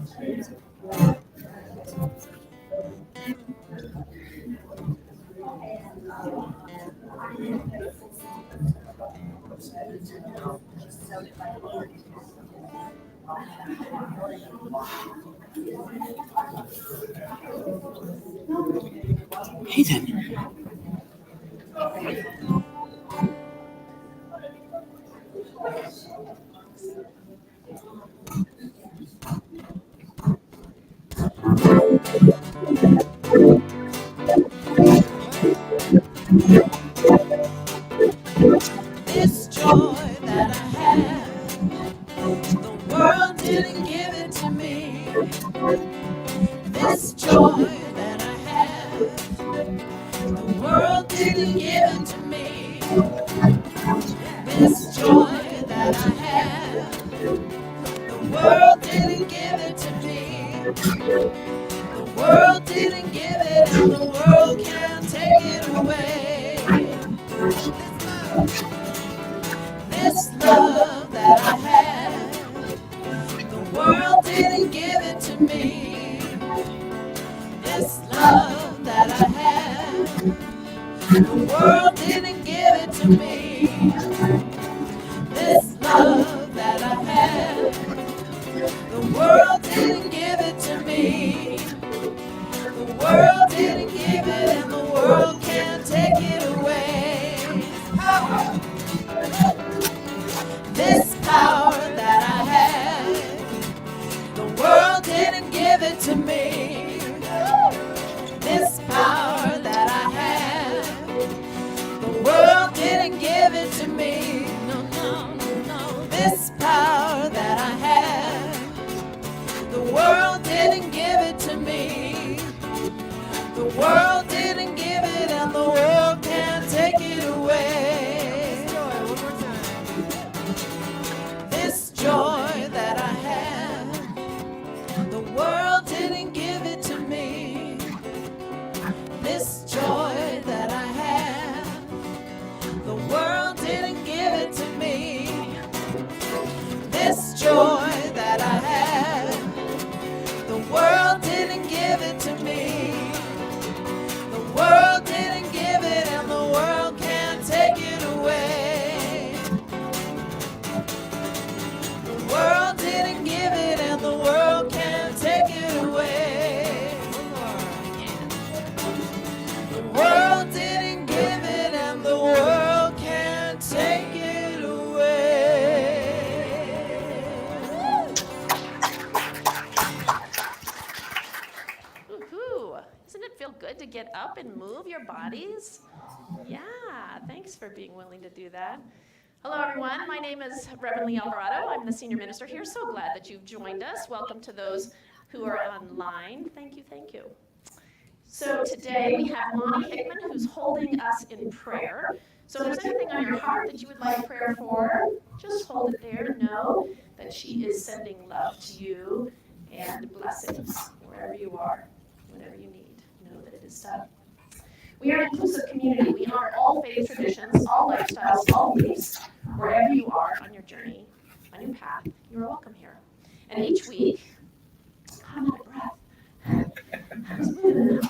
Hey then. This joy that I have, the world didn't give it to me. This joy that I have, the world didn't give it to me. This joy that I have, the world didn't give it to me. The world didn't give it, and the world can't take it away. This love that I have, the world didn't give it to me. This love that I have, the world didn't give it to me. This love that I have, the world didn't give it to me. The world didn't give it, and the world can't take it away. This power that I have, the world didn't give it to me. This power that I have, the world didn't give it to me. No, no, no, no. This power that I have, the world didn't give it to me. The world didn't give it, and the world can't take it away. This joy that I have, the world didn't give it to me. This joy that I have, the world didn't give it to me. This joy that I have, the world didn't give it to me. The world didn't give it, and the world can't take it away. The world didn't give it, and the world can't take it away. The world didn't give it, and the world can't take it away. Woohoo! Doesn't it feel good to get up and move your bodies? Yeah, thanks for being willing to do that. Hello, everyone. My name is Reverend Alvarado. I'm the senior minister here. So glad that you've joined us. Welcome to those who are online. Thank you, thank you. So today we have Lonnie Hickman, who's holding us in prayer. So if there's anything on your heart that you would like prayer for, just hold it there. Know that she is sending love to you and blessings wherever you are, whenever you need. Know that it is done. We are an inclusive community. We honor all faith traditions, all lifestyles, all beliefs. Wherever you are on your journey, on your path, you are welcome here. And each week, I'm out of breath. I was moving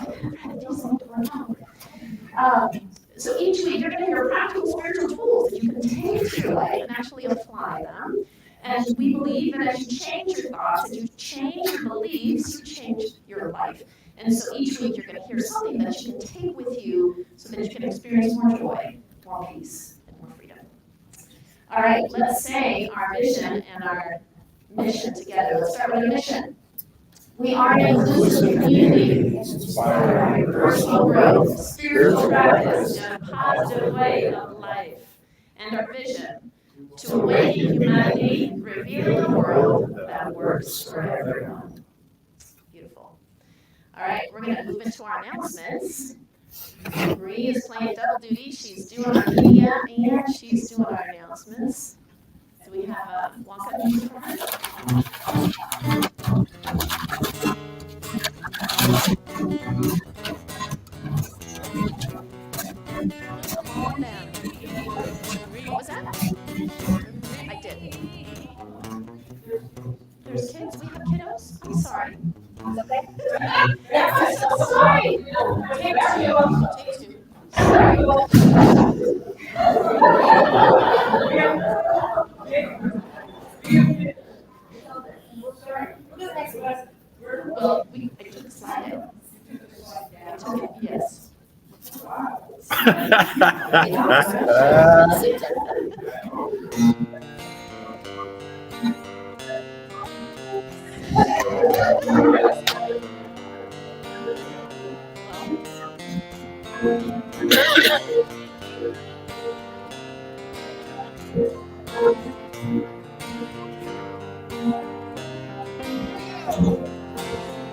so each week you're going to hear practical spiritual tools that you can take into your life and actually apply them. And we believe that as you change your thoughts, as you change your beliefs, you change your life. And so each week you're going to hear something that you can take with you so that you can experience more joy, more peace, and more freedom. All right, let's say our vision and our mission together. Let's start with a mission. We are an inclusive community inspired by personal growth, spiritual practice, and a positive way of life. And our vision, to awaken humanity, revealing a world that works for everyone. Beautiful. All right, we're going to move into our announcements. Marie is playing double duty. She's doing our media and she's doing our announcements. Do we have Wonka music for her? Come on down. What was that? I did. There's kids? We have kiddos? I'm sorry. Sorry. Take two. Take two. Sorry. Well, I took the slide out. I took it, yes.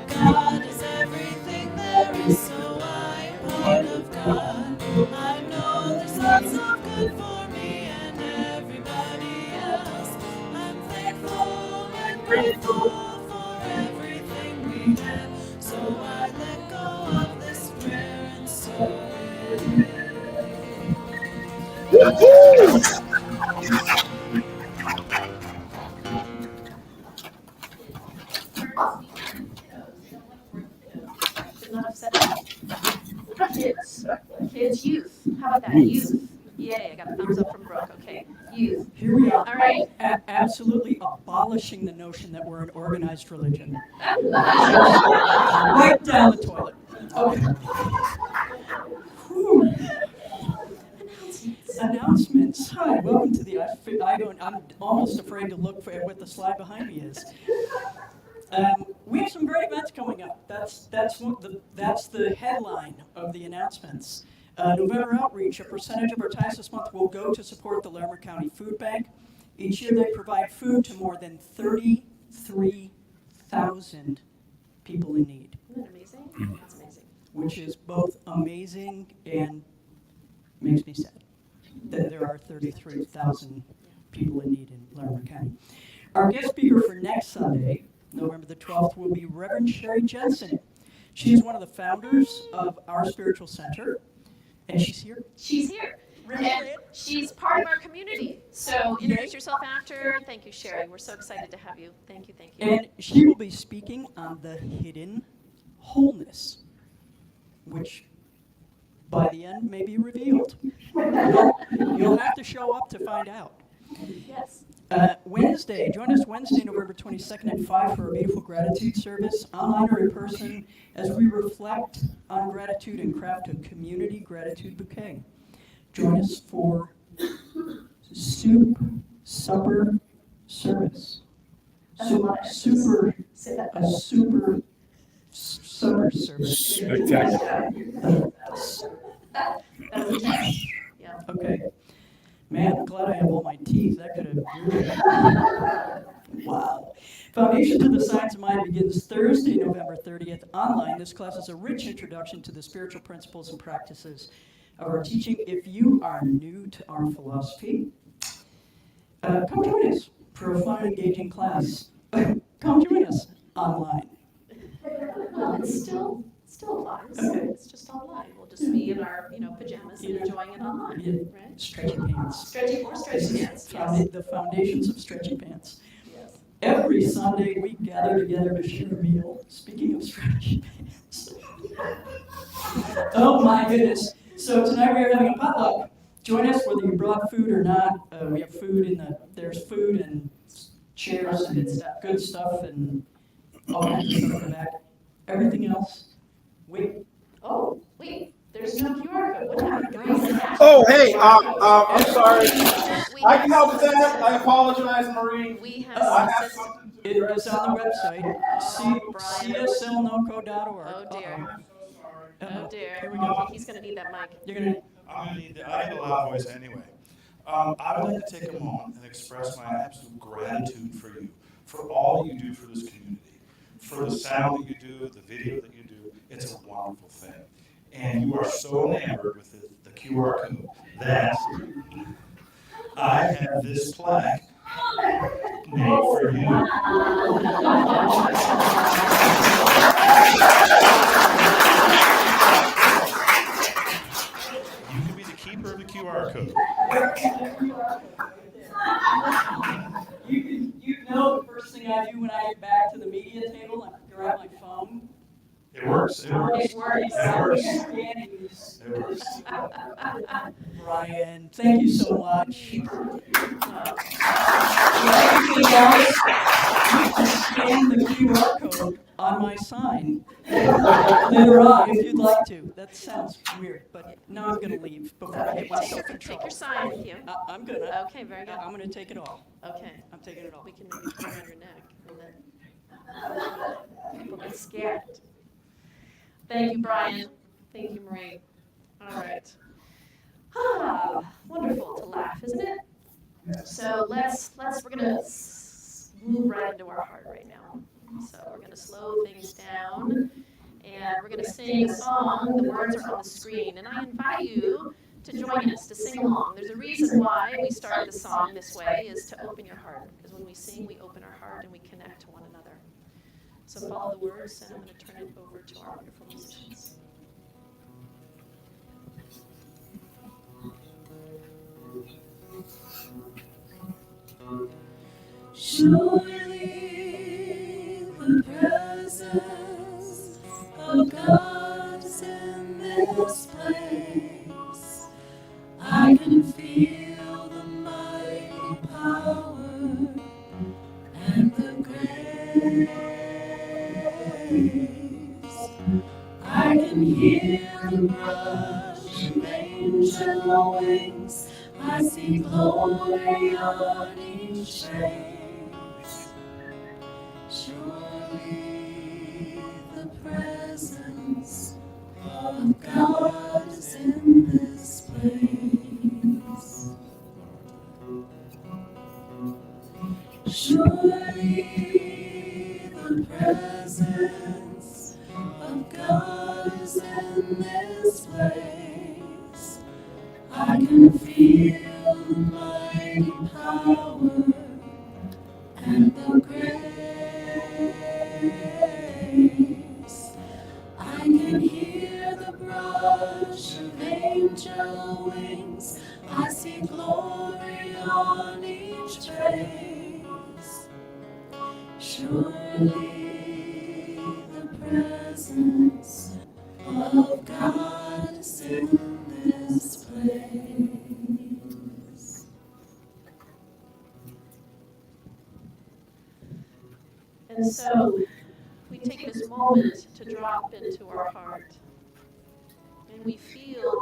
God is everything there is, so I'm part of God. I know there's lots of good for me and everybody else. I'm thankful and grateful for everything we have. So I let go of this prayer and so Should not have said that. Kids. Kids, youth. How about that? Youth. Yay, I got a thumbs up from Brooke. Okay. Youth. Here we are, All right. absolutely abolishing the notion that we're an organized religion. Right down the toilet. Okay. Whew. Announcements. Hi, welcome to the. I'm almost afraid to look for what the slide behind me is. We have some great events coming up. That's the headline of the announcements. November Outreach, a percentage of our tithes this month will go to support the Larimer County Food Bank. Each year they provide food to more than 33,000 people in need. Isn't that amazing? That's amazing. Which is both amazing and makes me sad that there are 33,000 people in need in Larimer County. Our guest speaker for next Sunday, November the 12th, will be Reverend Sherry Jensen. She's one of the founders of our spiritual center, and she's here. She's here. And she's part of our community. So introduce yourself after. Thank you, Sherry. We're so excited to have you. Thank you, thank you. And she will be speaking on the hidden wholeness, which by the end may be revealed. You'll have to show up to find out. Yes. Wednesday, join us Wednesday, November 22nd at 5 for a beautiful gratitude service, online or in person, as we reflect on gratitude and craft a community gratitude bouquet. Join us for soup, supper, service. Super supper service. Spectacular. Yeah. Okay. Man, I'm glad I have all my teeth. That could have really... Wow. Foundation to the Science of Mind begins Thursday, November 30th, online. This class is a rich introduction to the spiritual principles and practices of our teaching. If you are new to our philosophy, come join us for a fun and engaging class. Come join us online. Well, it still applies. Okay. It's just online. We'll just be in our pajamas and enjoying it online, right? Stretchy pants. Stretchy pants. Yes. The foundations of stretchy pants. Yes. Every Sunday we gather together to share a meal. Speaking of stretchy pants. Oh my goodness. So tonight we are having a potluck. Join us whether you brought food or not. We have food there's food and chairs and good stuff and all kinds of stuff in the back. Everything else, wait. Oh, wait. There's no QR code. What happened, guys? Oh, hey, I'm sorry. We I have can help with some that. I apologize, Marie. We have I some have systems. something to It is on the website, cslnoco.org. Oh dear. Oh dear. Here we go. He's going to need that mic. You're gonna. I'm gonna need I have a loud voice anyway. I would like to take a moment and express my absolute gratitude for you, for all that you do for this community, for the sound that you do, the video that you do. It's a wonderful thing. And you are so enamored with the QR code that I have this plaque made for you. You can be the keeper of the QR code. You know the first thing I do when I get back to the media table, I grab my phone works. It works. It works. It works. Yankees. It works. Brian, thank you so much. Oh, Everything else, you can scan the QR code on my sign later on if you'd like to. That sounds weird, but now I'm going to leave before I get myself in take trouble. your sign with you. I'm gonna. Okay, very good. I'm gonna take it all. Okay, I'm taking it all. we can maybe put it around your neck, and then people get scared. Thank you, Brian. Thank you, Marie. All right. Wonderful to laugh, isn't it? So we're gonna move right into our heart right now. So we're gonna slow things down, and we're gonna sing a song. The words are on the screen, and I invite you to join us, to sing along. There's a reason why we start the song this way, is to open your heart. Because when we sing, we open our heart and we connect to one another. So follow the words, and I'm going to turn it over to our wonderful musicians. Surely the presence of God is in this place. I can feel the mighty power and the grace. I can hear the rush of angel wings. I see glory on each face. Surely the presence of God is in this place. Surely the presence of God is in this place. I can feel the mighty power and the grace. I can hear the brush of angel wings. I see glory on each face. Surely the presence of God is in this place. And so we take this moment to drop into our heart, and we feel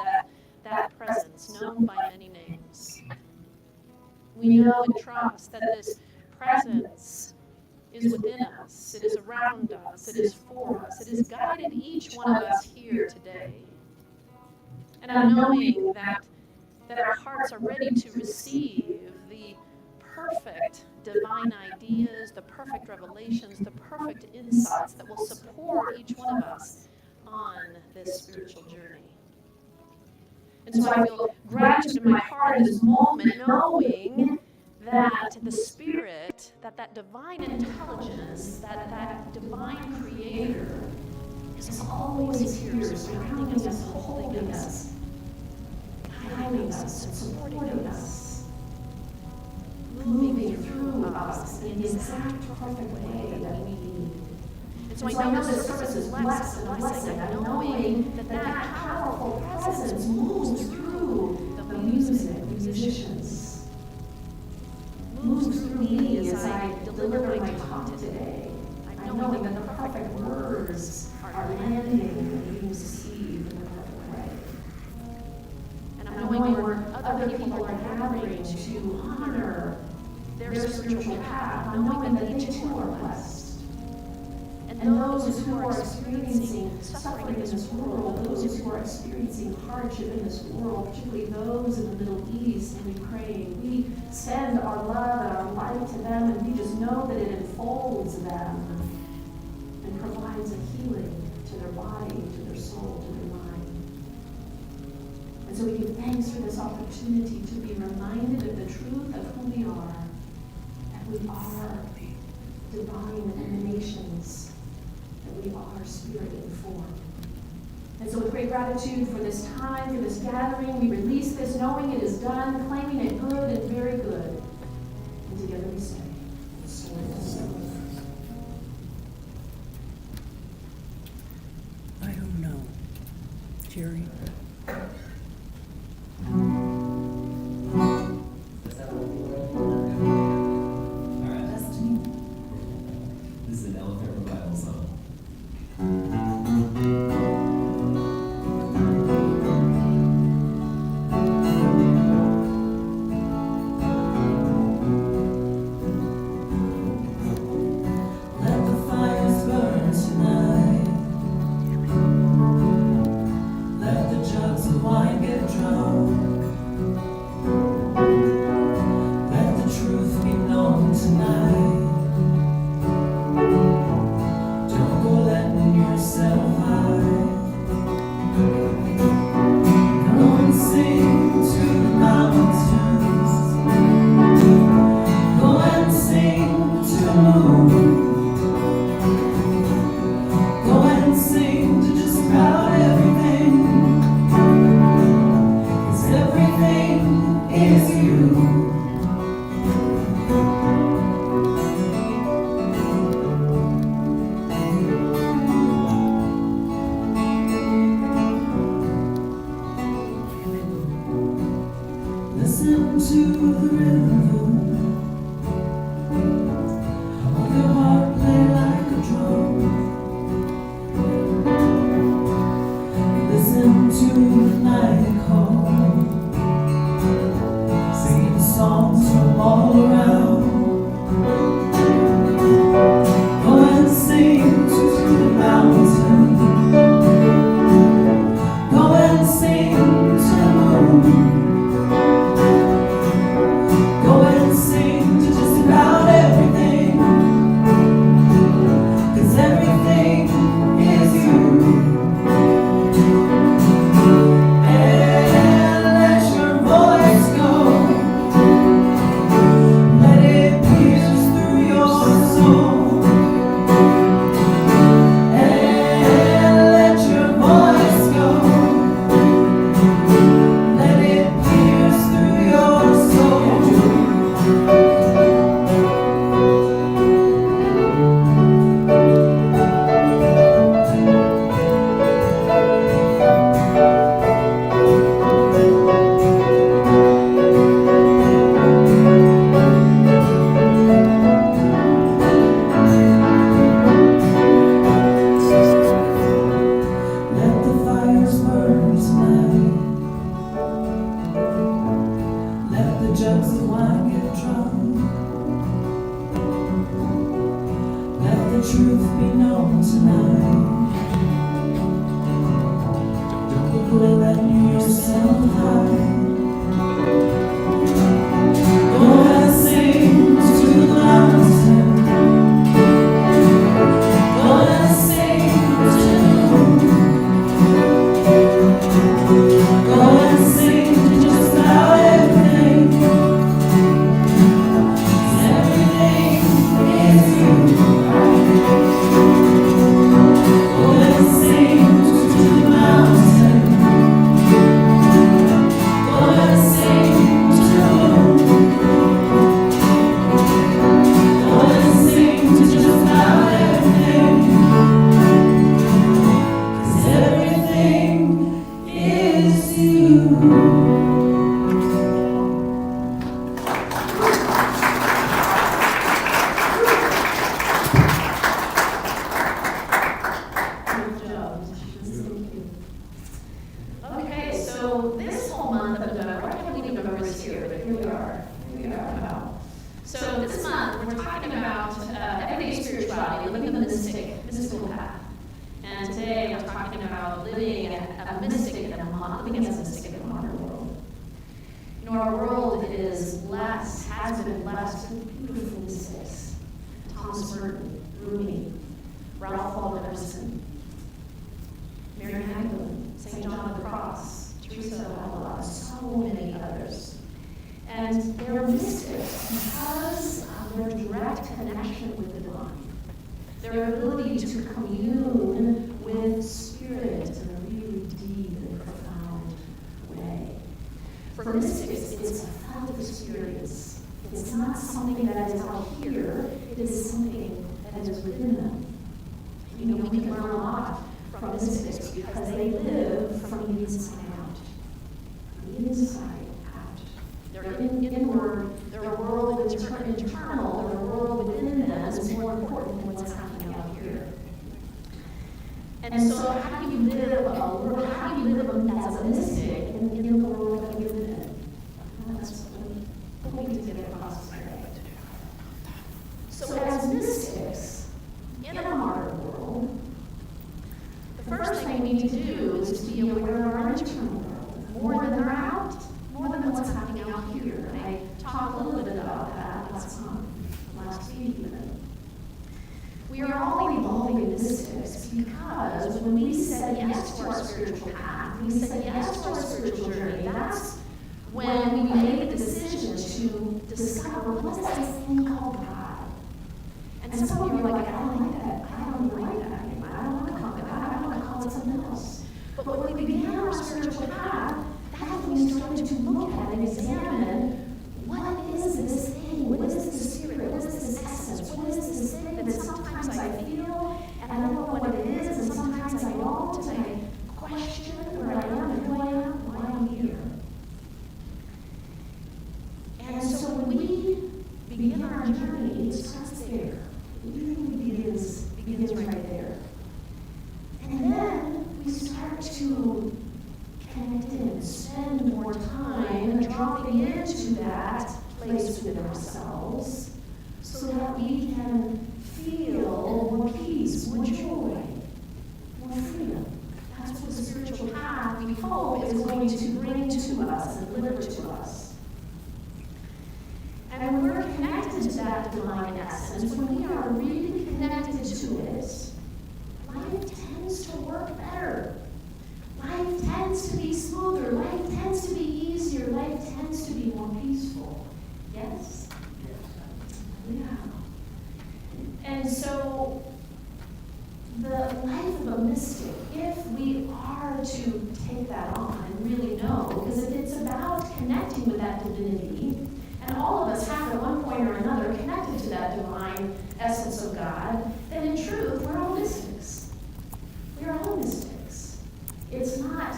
that presence known by many names. We know and trust that this presence is within us, it is around us, it is for us, it has guided each one of us here today. And I'm knowing that our hearts are ready to receive the perfect divine ideas, the perfect revelations, the perfect insights that will support each one of us on this spiritual journey. And so I feel gratitude in my heart in this moment, knowing that the Spirit, that divine intelligence, that divine creator is always here, surrounding us, holding us, guiding us, and supporting us, moving through us in the exact perfect way that we need. And so I know this service is blessed and a blessing, knowing that powerful presence moves through the music, musicians, moves through me as I deliver my talk today. I know that the perfect words are landing and being received in the perfect way. And I'm knowing where other people are gathering to honor their spiritual path, knowing that they too are blessed. And those who are experiencing suffering in this world, those who are experiencing hardship in this world, particularly those in the Middle East and Ukraine, we send our love and our light to them, and we just know that it enfolds them and provides a healing to their body, to their soul, to their mind. And so we give thanks for this opportunity to be reminded of the truth of who we are, that we are divine emanations, that we are spirit in form. And so with great gratitude for this time, for this gathering, we release this knowing it is done, claiming it good and very good. And together we say, so it is. Jerry. This is an elephant revival song. Let the fires burn tonight. Let the jugs of wine get drunk. Let the truth be known tonight. Don't go letting yourself hide. Go and sing to the mountains. Go and sing to the moon. Go and sing to just about everything. 'Cause everything is you. Listen to the rhythm of your heart play like a drum. Listen to the night call, singing songs from all around. Go and sing to the mountain. Go and sing to the moon. Go and sing to just about everything. 'Cause everything is you. And let your voice go. Let it pierce through your soul. And let your voice go. Let it pierce through your soul. Let the fires burn tonight. Let the jugs of wine get drunk. Let the truth be known tonight. Don't go letting yourself hide. Go and sing to the mountain. Go and sing to the moon. Go and sing to just about everything. 'Cause everything is you. Go and sing to the mountain. Go and sing to the moon. Go and sing to just about everything. 'Cause everything is you. Good job. Okay, so this whole month of November, I can't believe November is here, but here we are. Here we are. Wow. So this month, we're talking about everyday spirituality, living the mystical path. And today, we're talking about living living as a mystic in a modern world. You know, our world is blessed, has been blessed with beautiful mystics. Thomas Merton, Rumi, Ralph Waldo Emerson, Mary Magdalene, St. John of the Cross, Teresa of Alvarado, so many others. And they're mystics because of their direct connection with the divine. Their ability to commune with spirit in a really deep and profound way. For mystics, it's a felt experience. It's not something that is out here, it is something that is within them. You know, we can learn a lot from mystics because they live from the inside out. From the inside out. Their inward, their world is internal, their world within them is more important than what's happening out here. And so how do you live as a mystic in the world that we live in? And that's what we need to get across today. So as mystics, in a modern world, the first thing we need to do is to be aware of our internal world, more than what's happening out here. And I talked a little bit about that last week even. We are all evolving mystics because when we said yes to our spiritual path, we said yes to our spiritual journey, that's when we made the decision to discover what's this thing called God. And some of you are like, I don't like that. I don't like that anymore. I don't want to call it God. I want to call it something else. But when we began our spiritual path, that's when we started to look at and examine what is this thing? What is this spirit? What is this essence? What is this thing that sometimes I feel and I don't know what it is, and sometimes I don't, and I question where I am and who I am, why I'm here. And so when we begin our journey, it starts there. It really begins right there. And then we start to connect in, spend more time dropping into that place within ourselves so that we can feel more peace, more joy, more freedom. That's what the spiritual path, we hope, is going to bring to us and deliver to us. And when we're connected to that divine essence, when we are really connected to it, life tends to work better. Life tends to be smoother. Life tends to be easier. Life tends to be more peaceful. Yes? Yeah. And so, the life of a mystic, if we are to take that on and really know, because if it's about connecting with that divinity, and all of us have at one point or another connected to that divine essence of God, then in truth, we're all mystics. We're all mystics. It's not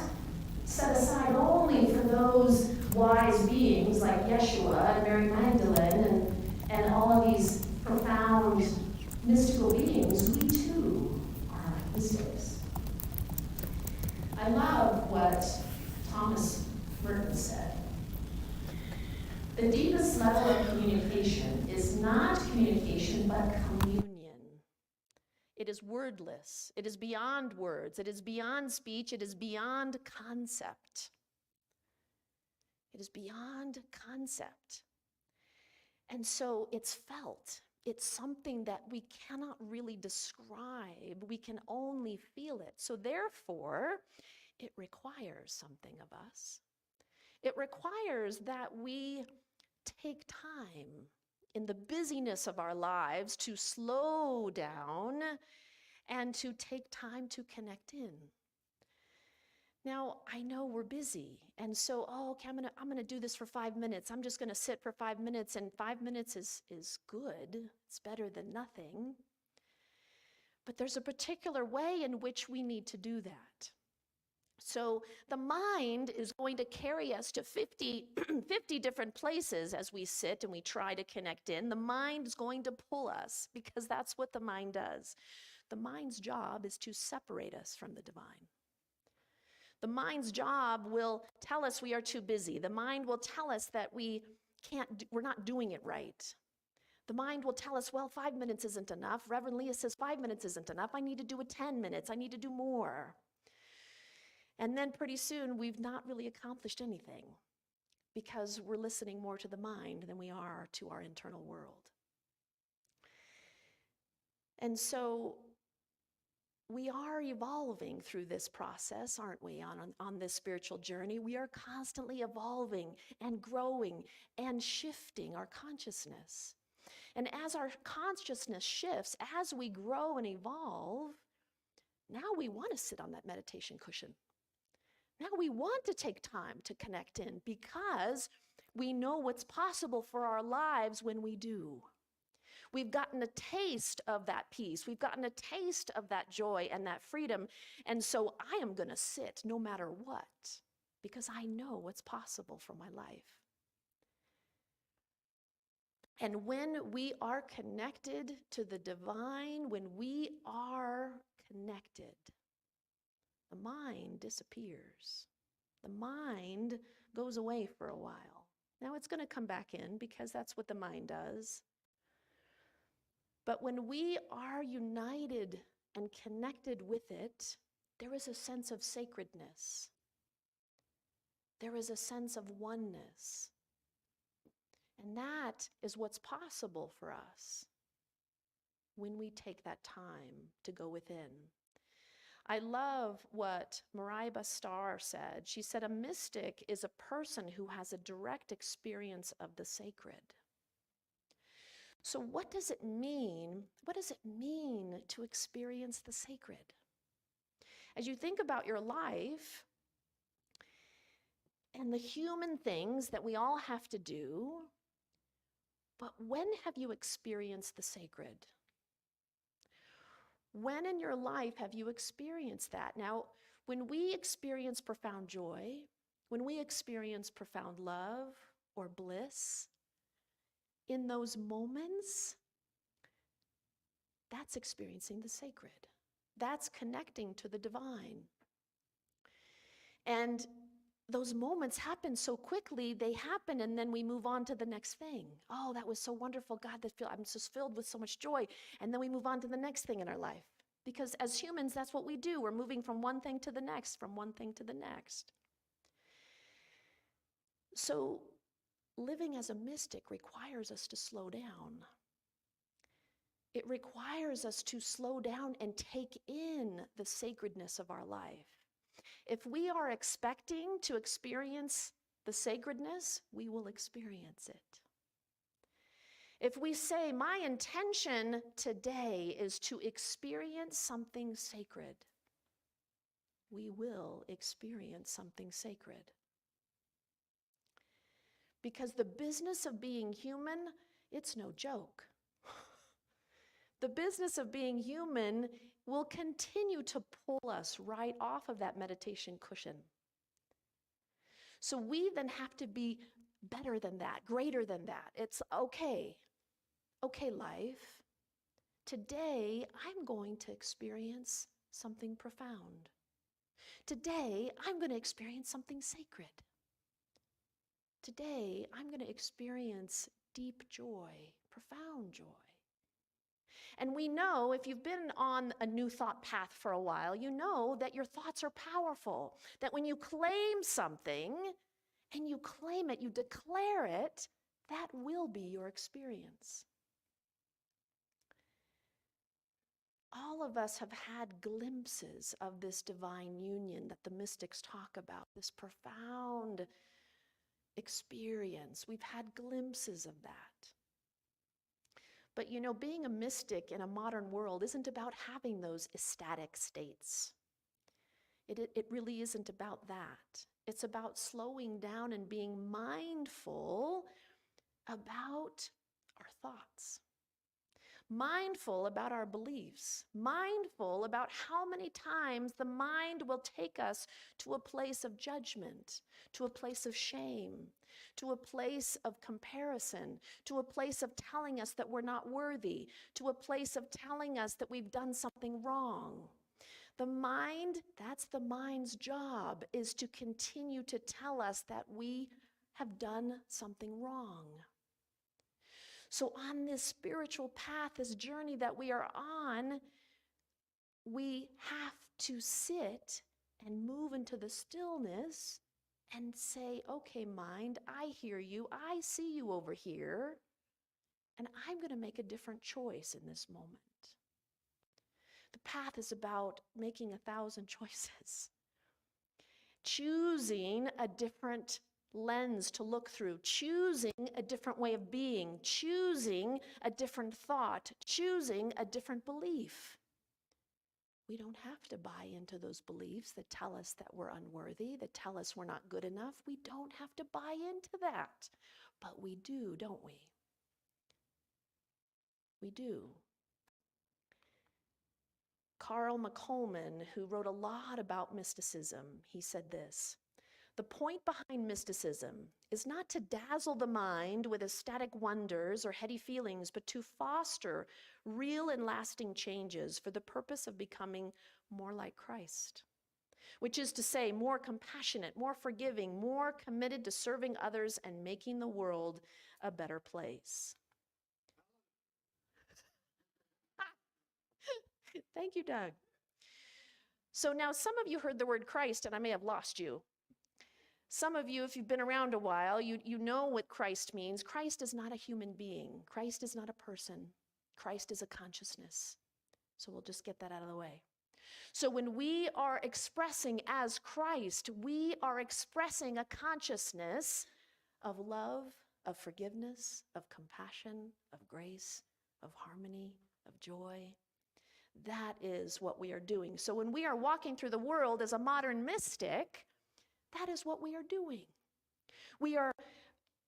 set aside only for those wise beings like Yeshua and Mary Magdalene and all of these profound mystical beings. We too are mystics. I love what Thomas Merton said. The deepest level of communication is not communication, but communion. It is wordless. It is beyond words. It is beyond speech. It is beyond concept. It is beyond concept. And so it's felt. It's something that we cannot really describe. We can only feel it. So therefore, it requires something of us. It requires that we take time in the busyness of our lives to slow down and to take time to connect in. Now, I know we're busy, and so, okay, I'm gonna do this for 5 minutes. I'm just gonna sit for 5 minutes, and 5 minutes is good. It's better than nothing. But there's a particular way in which we need to do that. So the mind is going to carry us to 50 different places as we sit and we try to connect in. The mind is going to pull us because that's what the mind does. The mind's job is to separate us from the divine. The mind's job will tell us we are too busy. The mind will tell us that we're not doing it right. The mind will tell us, well, 5 minutes isn't enough. Reverend Leah says 5 minutes isn't enough. I need to do it 10 minutes. I need to do more. And then pretty soon, we've not really accomplished anything because we're listening more to the mind than we are to our internal world. And so we are evolving through this process, aren't we, on this spiritual journey? We are constantly evolving and growing and shifting our consciousness. And as our consciousness shifts, as we grow and evolve, now we want to sit on that meditation cushion. Now we want to take time to connect in because we know what's possible for our lives when we do. We've gotten a taste of that peace. We've gotten a taste of that joy and that freedom. And so I am going to sit no matter what, because I know what's possible for my life. And when we are connected to the divine, when we are connected, the mind disappears. The mind goes away for a while. Now it's going to come back in because that's what the mind does. But when we are united and connected with it, there is a sense of sacredness. There is a sense of oneness. And that is what's possible for us when we take that time to go within. I love what Mariah Starr said. She said, a mystic is a person who has a direct experience of the sacred. So what does it mean? What does it mean to experience the sacred? As you think about your life and the human things that we all have to do, but when have you experienced the sacred? When in your life have you experienced that? Now, when we experience profound joy, when we experience profound love or bliss, in those moments, that's experiencing the sacred. That's connecting to the divine. And those moments happen so quickly, they happen, and then we move on to the next thing. Oh, that was so wonderful. God, I'm just filled with so much joy. And then we move on to the next thing in our life. Because as humans, that's what we do. We're moving from one thing to the next, from one thing to the next. So living as a mystic requires us to slow down. It requires us to slow down and take in the sacredness of our life. If we are expecting to experience the sacredness, we will experience it. If we say, my intention today is to experience something sacred, we will experience something sacred. Because the business of being human, it's no joke. The business of being human will continue to pull us right off of that meditation cushion. So we then have to be better than that, greater than that. It's okay. Okay, life. Today, I'm going to experience something profound. Today, I'm going to experience something sacred. Today, I'm going to experience deep joy, profound joy. And we know, if you've been on a new thought path for a while, you know that your thoughts are powerful. That when you claim something, and you claim it, you declare it, that will be your experience. All of us have had glimpses of this divine union that the mystics talk about, this profound experience. We've had glimpses of that. But you know, being a mystic in a modern world isn't about having those ecstatic states. It really isn't about that. It's about slowing down and being mindful about our thoughts. Mindful about our beliefs, mindful about how many times the mind will take us to a place of judgment, to a place of shame, to a place of comparison, to a place of telling us that we're not worthy, to a place of telling us that we've done something wrong. The mind, that's the mind's job, is to continue to tell us that we have done something wrong. So on this spiritual path, this journey that we are on, we have to sit and move into the stillness and say, okay, mind, I hear you. I see you over here. And I'm going to make a different choice in this moment. The path is about making 1,000 choices. Choosing a different lens to look through, choosing a different way of being, choosing a different thought, choosing a different belief. We don't have to buy into those beliefs that tell us that we're unworthy, that tell us we're not good enough. We don't have to buy into that. But we do, don't we? We do. Carl McColman, who wrote a lot about mysticism, he said this: "The point behind mysticism is not to dazzle the mind with ecstatic wonders or heady feelings, but to foster real and lasting changes for the purpose of becoming more like Christ. Which is to say, more compassionate, more forgiving, more committed to serving others and making the world a better place." Thank you, Doug. So now some of you heard the word Christ, and I may have lost you. Some of you, if you've been around a while, you know what Christ means. Christ is not a human being. Christ is not a person. Christ is a consciousness. So we'll just get that out of the way. So when we are expressing as Christ, we are expressing a consciousness of love, of forgiveness, of compassion, of grace, of harmony, of joy. That is what we are doing. So when we are walking through the world as a modern mystic, that is what we are doing. We are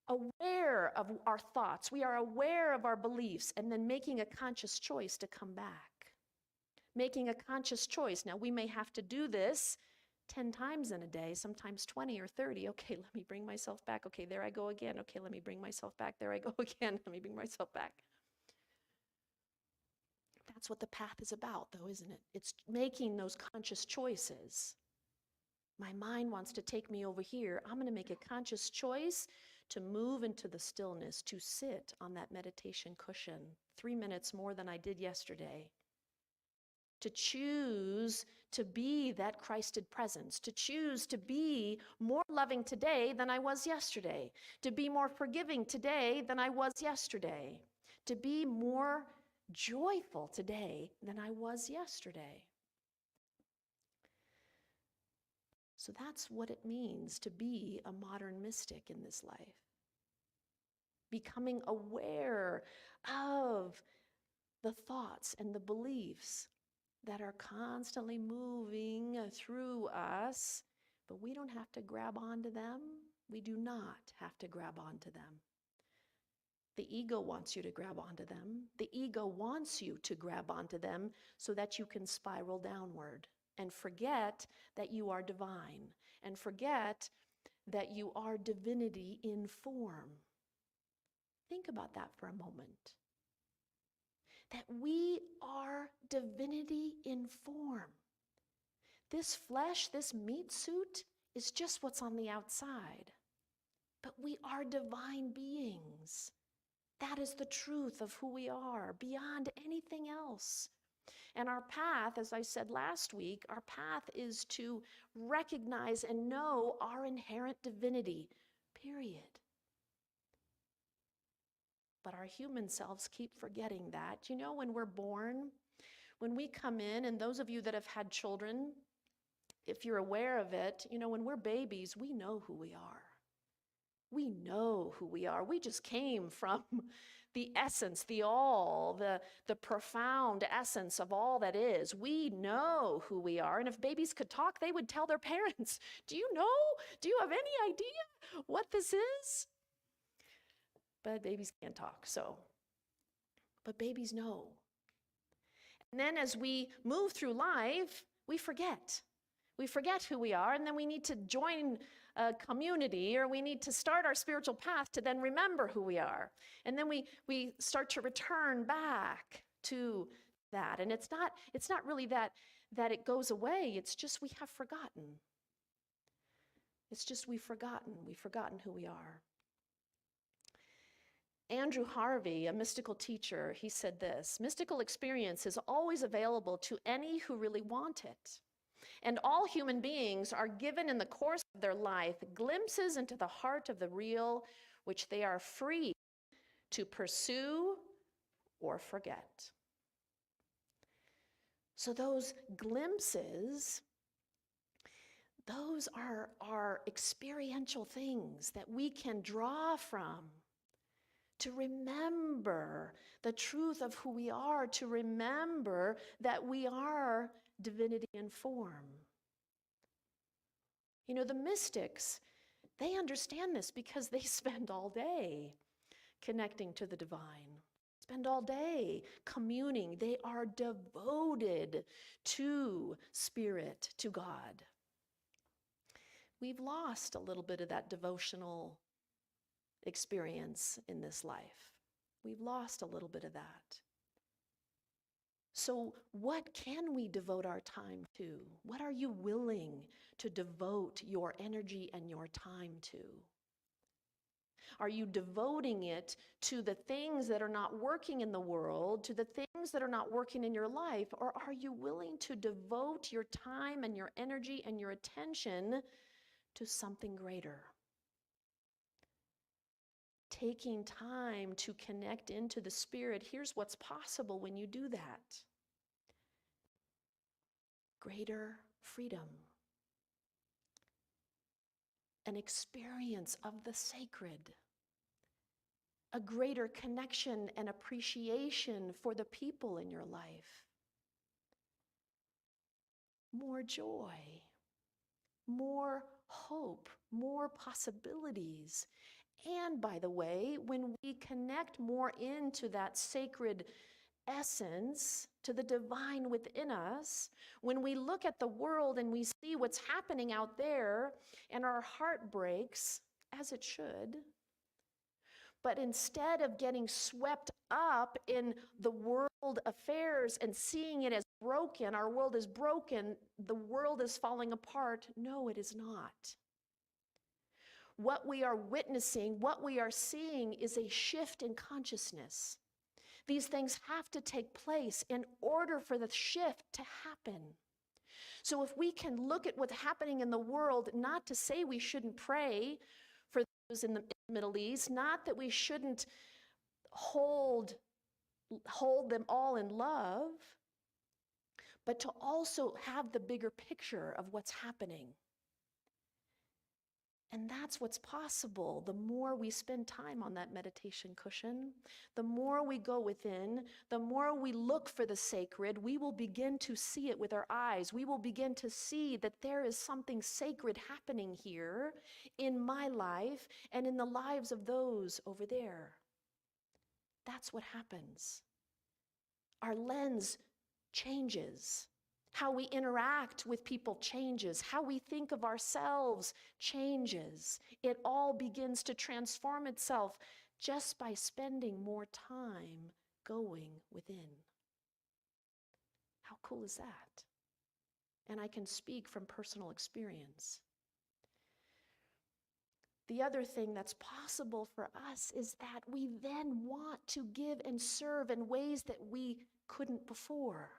aware of our thoughts. We are aware of our beliefs, and then making a conscious choice to come back. Making a conscious choice. Now, we may have to do this 10 times in a day, sometimes 20 or 30. Okay, let me bring myself back. Okay, there I go again. Okay, let me bring myself back. There I go again. Let me bring myself back. That's what the path is about, though, isn't it? It's making those conscious choices. My mind wants to take me over here. I'm going to make a conscious choice to move into the stillness, to sit on that meditation cushion 3 minutes more than I did yesterday. To choose to be that Christed presence, to choose to be more loving today than I was yesterday, to be more forgiving today than I was yesterday, to be more joyful today than I was yesterday. So that's what it means to be a modern mystic in this life. Becoming aware of the thoughts and the beliefs that are constantly moving through us, but we don't have to grab onto them. We do not have to grab onto them. The ego wants you to grab onto them. The ego wants you to grab onto them so that you can spiral downward and forget that you are divine and forget that you are divinity in form. Think about that for a moment. That we are divinity in form. This flesh, this meat suit, is just what's on the outside. But we are divine beings. That is the truth of who we are, beyond anything else. And our path, as I said last week, our path is to recognize and know our inherent divinity, period. But our human selves keep forgetting that. You know, when we're born, when we come in, and those of you that have had children, if you're aware of it, you know, when we're babies, we know who we are. We know who we are. We just came from the essence, the all, the profound essence of all that is. We know who we are. And if babies could talk, they would tell their parents, do you know? Do you have any idea what this is? But babies can't talk, but babies know. And then as we move through life, we forget. We forget who we are, and then we need to join a community, or we need to start our spiritual path to then remember who we are. And then we start to return back to that. And it's not really that it goes away. It's just we have forgotten. It's just we've forgotten who we are. Andrew Harvey, a mystical teacher, he said this: mystical experience is always available to any who really want it. And all human beings are given in the course of their life glimpses into the heart of the real, which they are free to pursue or forget. So those glimpses, those are experiential things that we can draw from to remember the truth of who we are, to remember that we are divinity in form. You know, the mystics, they understand this because they spend all day connecting to the divine. spend all day communing. They are devoted to spirit, to God. We've lost a little bit of that devotional experience in this life. We've lost a little bit of that. So what can we devote our time to? What are you willing to devote your energy and your time to? Are you devoting it to the things that are not working in the world, to the things that are not working in your life, or are you willing to devote your time and your energy and your attention to something greater? Taking time to connect into the Spirit, here's what's possible when you do that. Greater freedom. An experience of the sacred. A greater connection and appreciation for the people in your life. More joy. More hope. More possibilities. And by the way, when we connect more into that sacred essence, to the divine within us, when we look at the world and we see what's happening out there and our heart breaks, as it should, but instead of getting swept up in the world affairs and seeing it as broken, our world is broken, the world is falling apart, no, it is not. What we are witnessing, what we are seeing is a shift in consciousness. These things have to take place in order for the shift to happen. So if we can look at what's happening in the world, not to say we shouldn't pray for those in the Middle East, not that we shouldn't hold them all in love, but to also have the bigger picture of what's happening. And that's what's possible. The more we spend time on that meditation cushion, the more we go within, the more we look for the sacred, we will begin to see it with our eyes. We will begin to see that there is something sacred happening here in my life and in the lives of those over there. That's what happens. Our lens changes. How we interact with people changes. How we think of ourselves changes. It all begins to transform itself just by spending more time going within. How cool is that? And I can speak from personal experience. The other thing that's possible for us is that we then want to give and serve in ways that we couldn't before.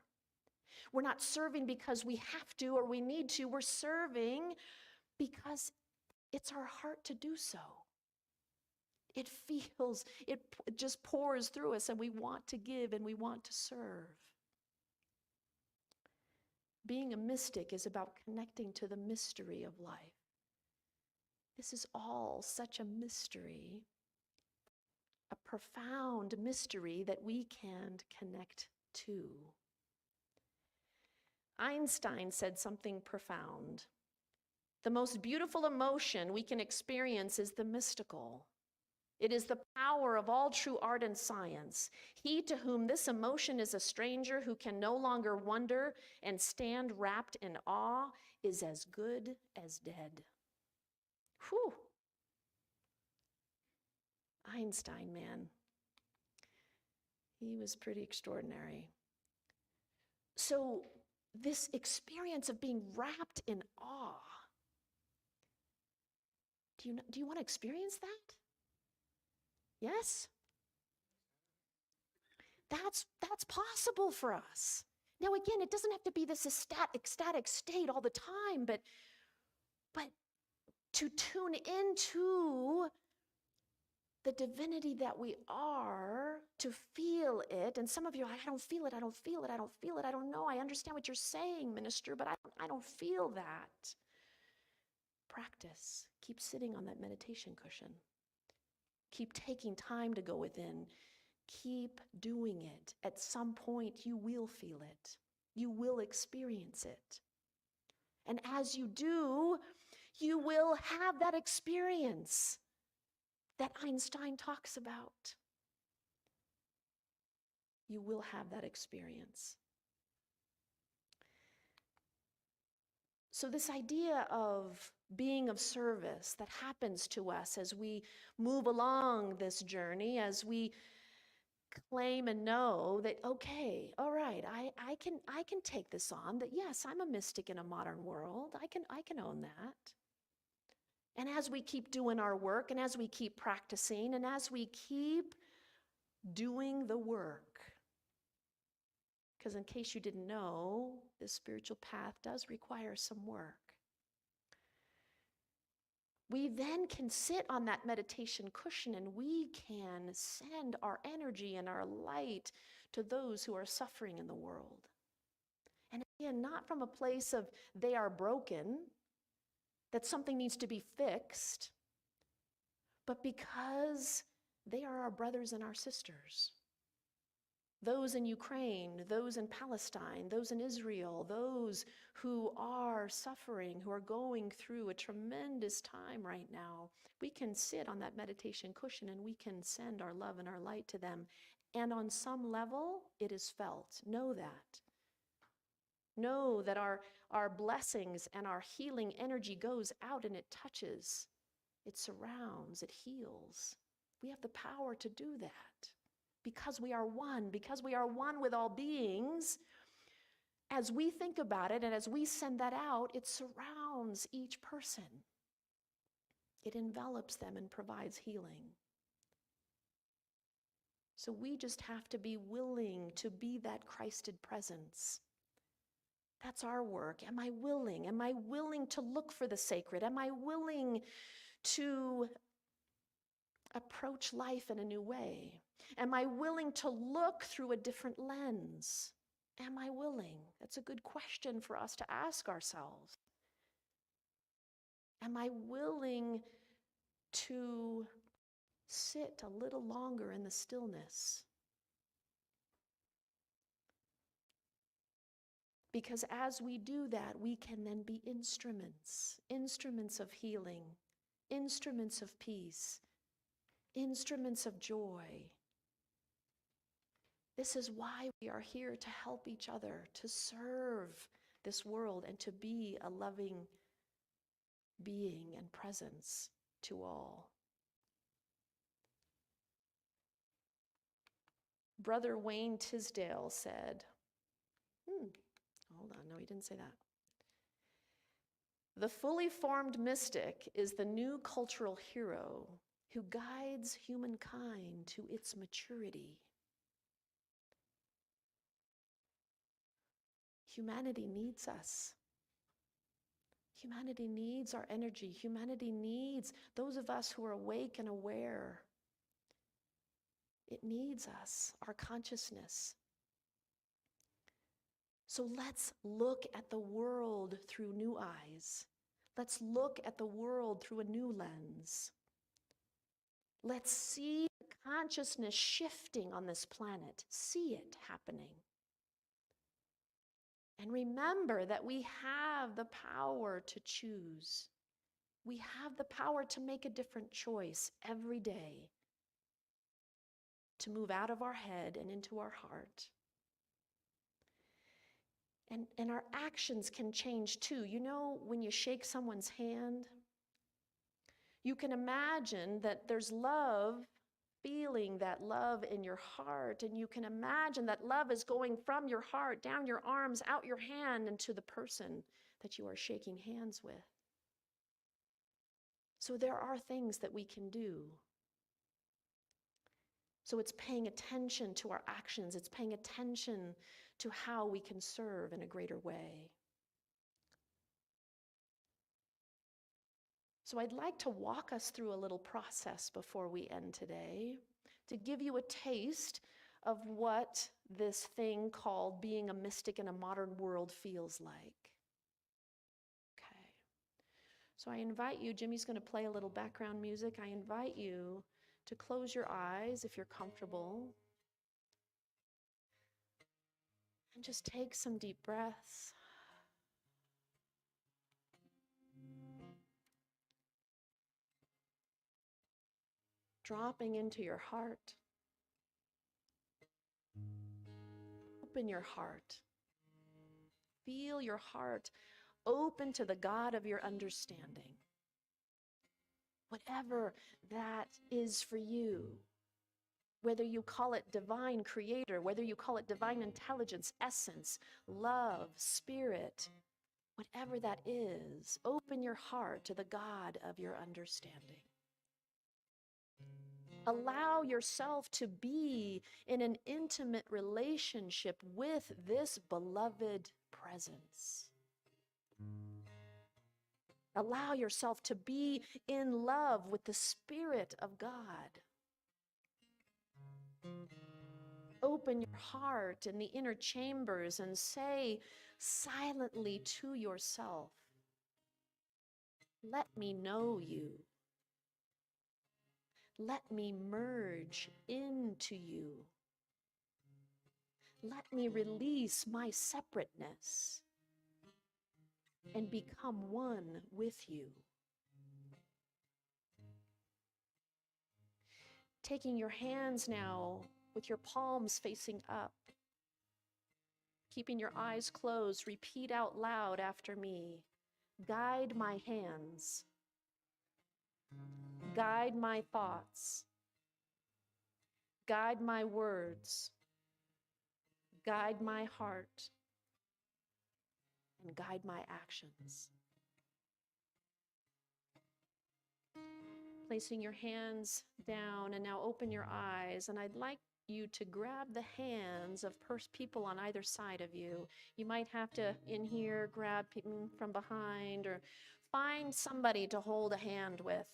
We're not serving because we have to or we need to. We're serving because it's our heart to do so. It feels, it just pours through us, and we want to give and we want to serve. Being a mystic is about connecting to the mystery of life. This is all such a mystery, a profound mystery that we can connect to. Einstein said something profound. The most beautiful emotion we can experience is the mystical. It is the power of all true art and science. He to whom this emotion is a stranger, who can no longer wonder and stand wrapped in awe, is as good as dead. Whew. Einstein, man. He was pretty extraordinary. So, this experience of being wrapped in awe, do you want to experience that? Yes? That's possible for us. Now again, it doesn't have to be this ecstatic state all the time, but to tune into the divinity that we are, to feel it. And some of you are, I don't feel it, I don't feel it, I don't feel it, I don't know. I understand what you're saying, minister, but I don't feel that. Practice. Keep sitting on that meditation cushion. Keep taking time to go within. Keep doing it. At some point, you will feel it. You will experience it. And as you do, you will have that experience that Einstein talks about. you will have that experience. So this idea of being of service that happens to us as we move along this journey, as we claim and know that, okay, all right, I can take this on, that yes, I'm a mystic in a modern world. I can own that. And as we keep doing our work, and as we keep practicing, and as we keep doing the work, because in case you didn't know, this spiritual path does require some work. We then can sit on that meditation cushion and we can send our energy and our light to those who are suffering in the world. And again, not from a place of they are broken, that something needs to be fixed, but because they are our brothers and our sisters. Those in Ukraine, those in Palestine, those in Israel, those who are suffering, who are going through a tremendous time right now, we can sit on that meditation cushion and we can send our love and our light to them. And on some level, it is felt. Know that. Know that our blessings and our healing energy goes out and it touches, it surrounds, it heals. We have the power to do that. Because we are one with all beings, as we think about it and as we send that out, it surrounds each person. It envelops them and provides healing. So we just have to be willing to be that Christed presence. That's our work. Am I willing? Am I willing to look for the sacred? Am I willing to approach life in a new way? Am I willing to look through a different lens? Am I willing? That's a good question for us to ask ourselves. Am I willing to sit a little longer in the stillness? Because as we do that, we can then be instruments of healing, instruments of peace, instruments of joy. This is why we are here, to help each other, to serve this world, and to be a loving being and presence to all. Brother Wayne Tisdale said, hold on, no, he didn't say that. The fully formed mystic is the new cultural hero who guides humankind to its maturity. Humanity needs us. Humanity needs our energy. Humanity needs those of us who are awake and aware. It needs us, our consciousness. So let's look at the world through new eyes. Let's look at the world through a new lens. Let's see the consciousness shifting on this planet. See it happening. And remember that we have the power to choose. We have the power to make a different choice every day, to move out of our head and into our heart. And our actions can change too. You know, when you shake someone's hand, you can imagine that there's love, feeling that love in your heart, and you can imagine that love is going from your heart, down your arms, out your hand, and to the person that you are shaking hands with. So there are things that we can do. So it's paying attention to our actions. It's paying attention to how we can serve in a greater way. So I'd like to walk us through a little process before we end today, to give you a taste of what this thing called being a mystic in a modern world feels like. Okay. So I invite you, Jimmy's going to play a little background music. I invite you to close your eyes if you're comfortable. And just take some deep breaths. Dropping into your heart. open your heart. Feel your heart open to the God of your understanding. Whatever that is for you, whether you call it divine creator, whether you call it divine intelligence, essence, love, spirit, whatever that is, open your heart to the God of your understanding. Allow yourself to be in an intimate relationship with this beloved presence. Allow yourself to be in love with the Spirit of God. Open your heart in the inner chambers and say silently to yourself, let me know you. Let me merge into you. Let me release my separateness and become one with you. Taking your hands now with your palms facing up, keeping your eyes closed, repeat out loud after me. Guide my hands. Guide my thoughts. Guide my words. Guide my heart. And guide my actions. Placing your hands down, and now open your eyes, and I'd like you to grab the hands of people on either side of you. You might have to, in here, grab people from behind, or find somebody to hold a hand with.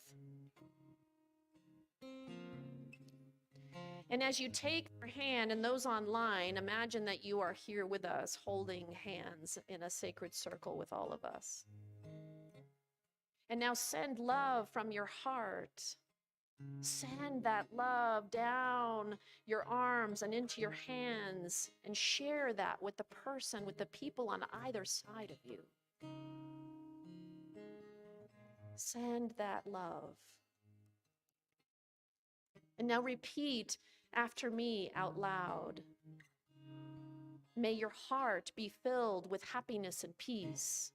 And as you take your hand, and those online, imagine that you are here with us, holding hands in a sacred circle with all of us. And now send love from your heart. Send that love down your arms and into your hands, and share that with the person, with the people on either side of you. Send that love. And now repeat after me out loud. May your heart be filled with happiness and peace.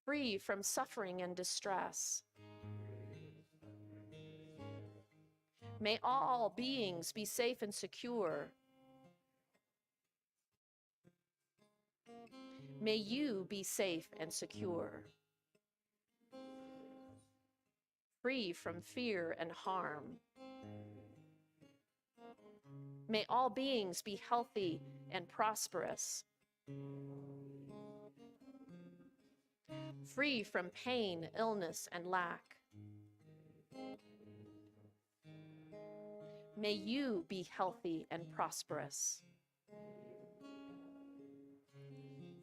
Free from suffering and distress. May all beings be safe and secure. May you be safe and secure. Free from fear and harm. May all beings be healthy and prosperous. Free from pain, illness, and lack. May you be healthy and prosperous.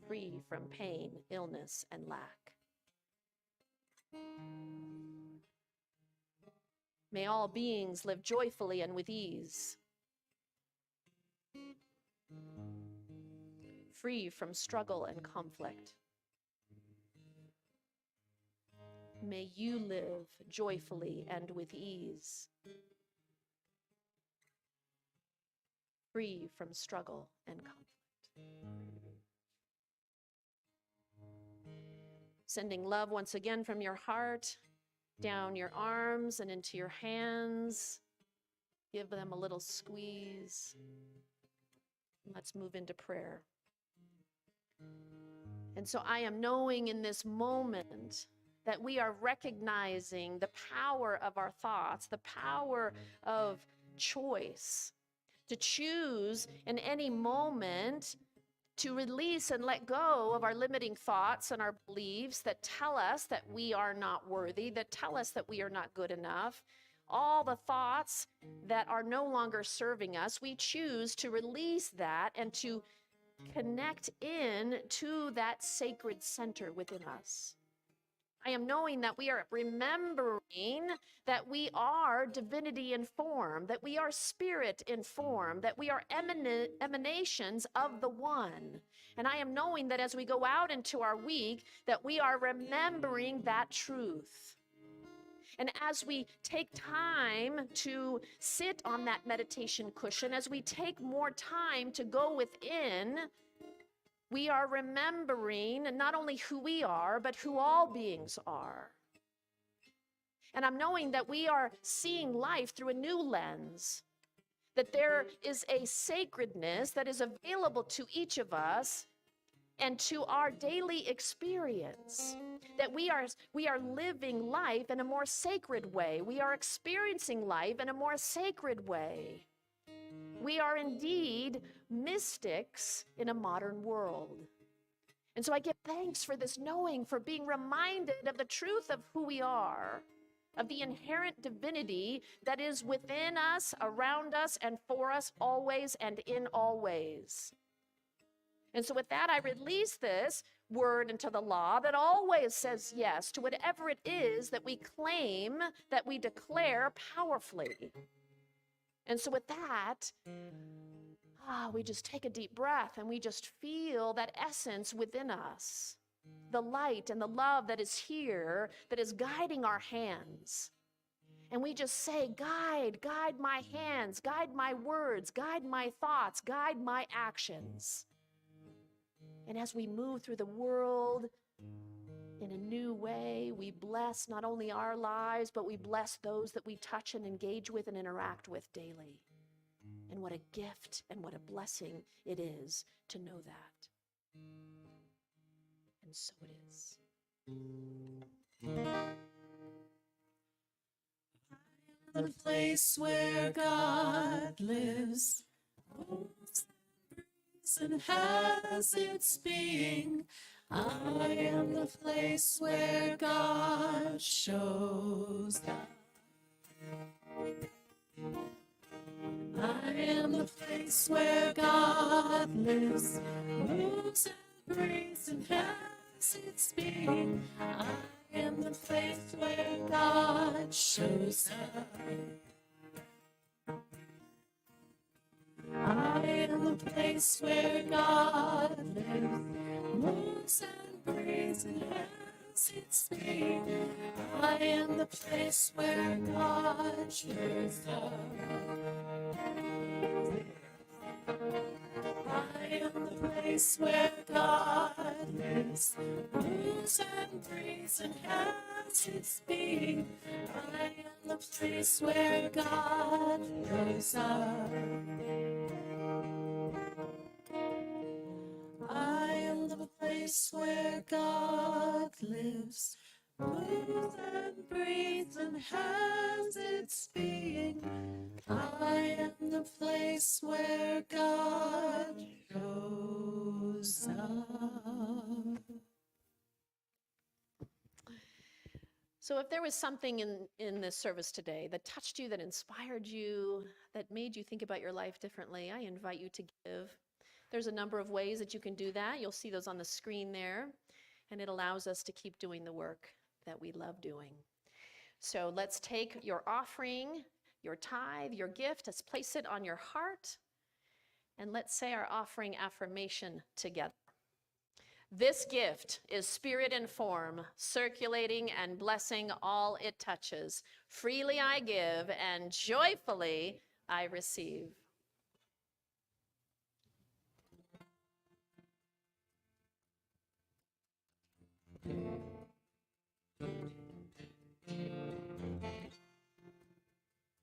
Free from pain, illness, and lack. May all beings live joyfully and with ease. Free from struggle and conflict. May you live joyfully and with ease. Free from struggle and conflict. Sending love once again from your heart, down your arms and into your hands. Give them a little squeeze. Let's move into prayer. And so I am knowing in this moment that we are recognizing the power of our thoughts, the power of choice, to choose in any moment to release and let go of our limiting thoughts and our beliefs that tell us that we are not worthy, that tell us that we are not good enough. All the thoughts that are no longer serving us, we choose to release that and to connect in to that sacred center within us. I am knowing that we are remembering that we are divinity in form, that we are spirit in form, that we are emanations of the one. And I am knowing that as we go out into our week, that we are remembering that truth. And as we take time to sit on that meditation cushion, as we take more time to go within, we are remembering not only who we are, but who all beings are. And I'm knowing that we are seeing life through a new lens, that there is a sacredness that is available to each of us and to our daily experience, that we are living life in a more sacred way. We are experiencing life in a more sacred way. We are indeed mystics in a modern world. And so I give thanks for this knowing, for being reminded of the truth of who we are, of the inherent divinity that is within us, around us, and for us always and in all ways. And so with that, I release this word into the law that always says yes to whatever it is that we claim, that we declare powerfully. And so with that, we just take a deep breath and we just feel that essence within us, the light and the love that is here, that is guiding our hands. And we just say, guide my hands, guide my words, guide my thoughts, guide my actions. And as we move through the world in a new way, we bless not only our lives, but we bless those that we touch and engage with and interact with daily. And what a gift and what a blessing it is to know that. And so it is. The place where God lives, moves and breathes and has its being. I am the place where God shows up. I am the place where God lives, moves and breathes and has its being. I am the place where God shows up. I am the place where God lives, moves and breathes and has its being. I am the place where God shows up. I am the place where God lives, moves and breathes and has its being. I am the place where God shows up. I am the place where God lives, moves and breathes and has its being. I am the place where God shows up. So if there was something in this service today that touched you, that inspired you, that made you think about your life differently, I invite you to give. There's a number of ways that you can do that. You'll see those on the screen there, and it allows us to keep doing the work that we love doing. So let's take your offering, your tithe, your gift, let's place it on your heart, and let's say our offering affirmation together. This gift is spirit and form, circulating and blessing all it touches. Freely I give, and joyfully I receive.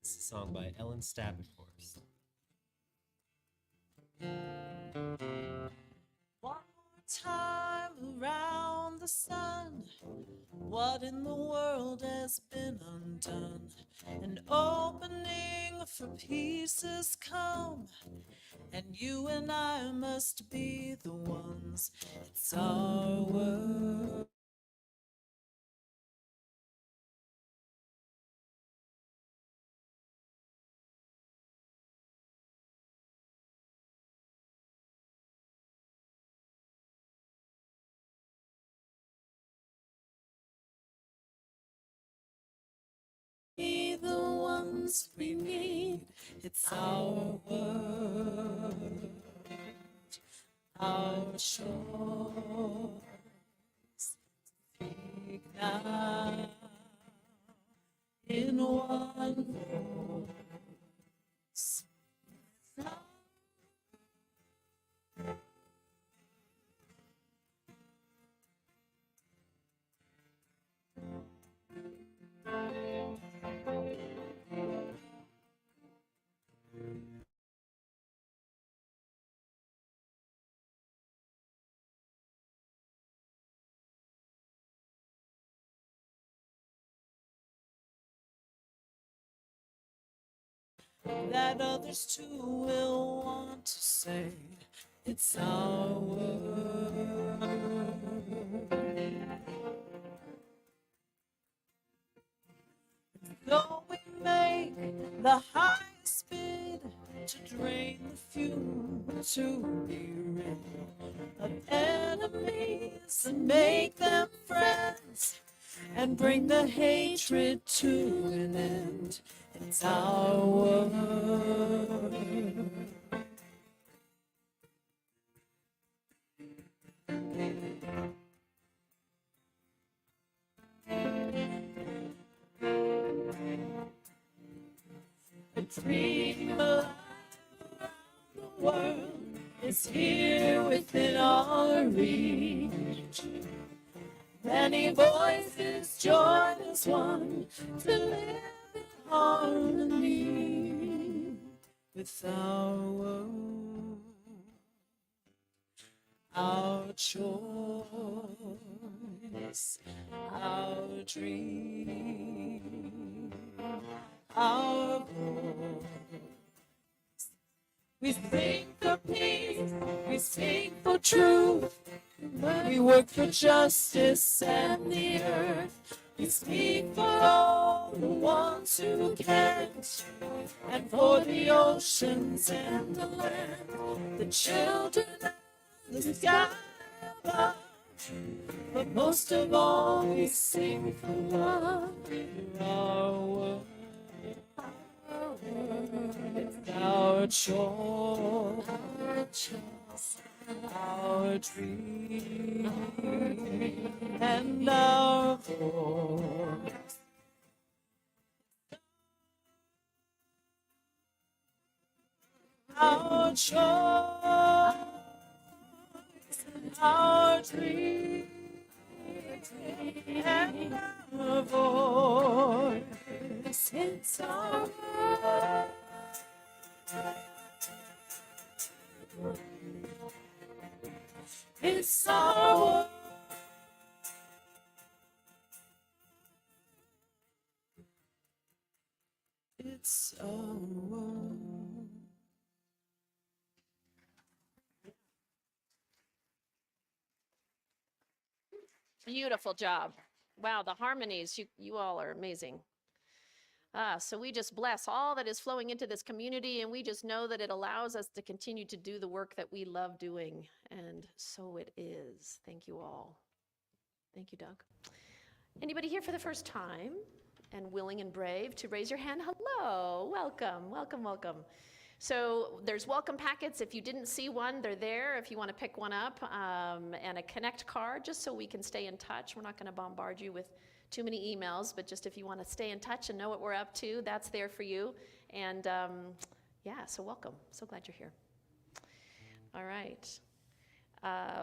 It's a song by Ellen Stapp, of course. One more time around the sun, what in the world has been undone? An opening for peace has come, and you and I must be the ones. It's our world. Be the ones we need. It's our world, our shores. Speak now. in one voice. That others too will want to say it's our world. Though we make the highest bid to drain the few to be rid of enemies and make them friends and bring the hatred to an end. It's our world. A dream alive around the world is here within our reach. Many voices join as one to live in harmony with our world. Our choice, our dream, our voice. We speak for peace, we speak for truth. We work for justice and the earth. We speak for all the ones who can't, and for the oceans and the land, the children and the sky above. But most of all, we sing for love for our world. It's our choice, our dream, and our voice. Our choice, our dream, and our voice. It's our world. It's our world. It's our world. Beautiful job. Wow, the harmonies, you all are amazing. So we just bless all that is flowing into this community, and we just know that it allows us to continue to do the work that we love doing. And so it is. Thank you all. Thank you, Doug. Anybody here for the first time and willing and brave to raise your hand? Hello, welcome, welcome, welcome. So there's welcome packets. If you didn't see one, they're there if you want to pick one up, and a connect card just so we can stay in touch. We're not going to bombard you with too many emails, but just if you want to stay in touch and know what we're up to, that's there for you. And yeah, so welcome. So glad you're here. All right.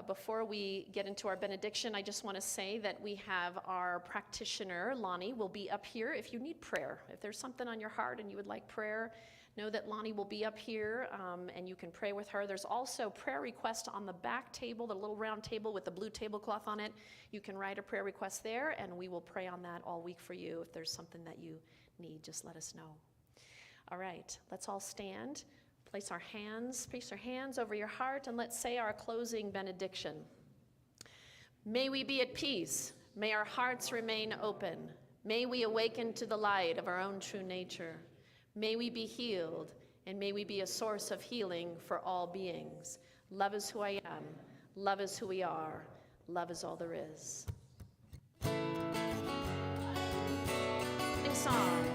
Before we get into our benediction, I just want to say that we have our practitioner, Lonnie, will be up here if you need prayer. If there's something on your heart and you would like prayer, know that Lonnie will be up here, and you can pray with her. There's also prayer requests on the back table, the little round table with the blue tablecloth on it. You can write a prayer request there, and we will pray on that all week for you. If there's something that you need, just let us know. All right, let's all stand. Place your hands over your heart, and let's say our closing benediction. May we be at peace. May our hearts remain open. May we awaken to the light of our own true nature. May we be healed, and may we be a source of healing for all beings. Love is who I am. Love is who we are. Love is all there is. Sing song.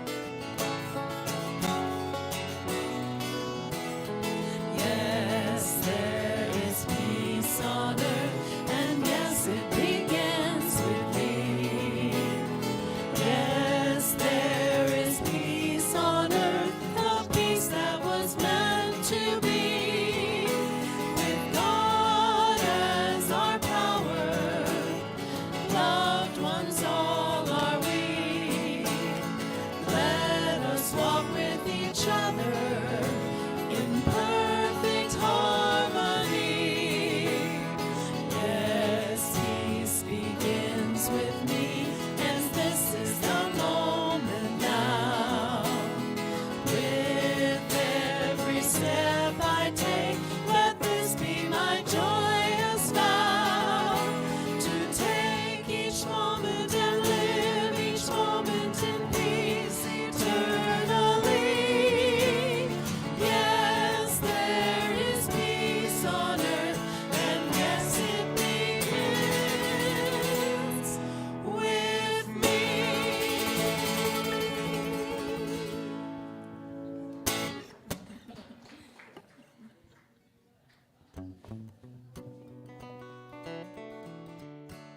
Yes, there is peace on earth, and yes, it begins with me. Yes, there is Bye.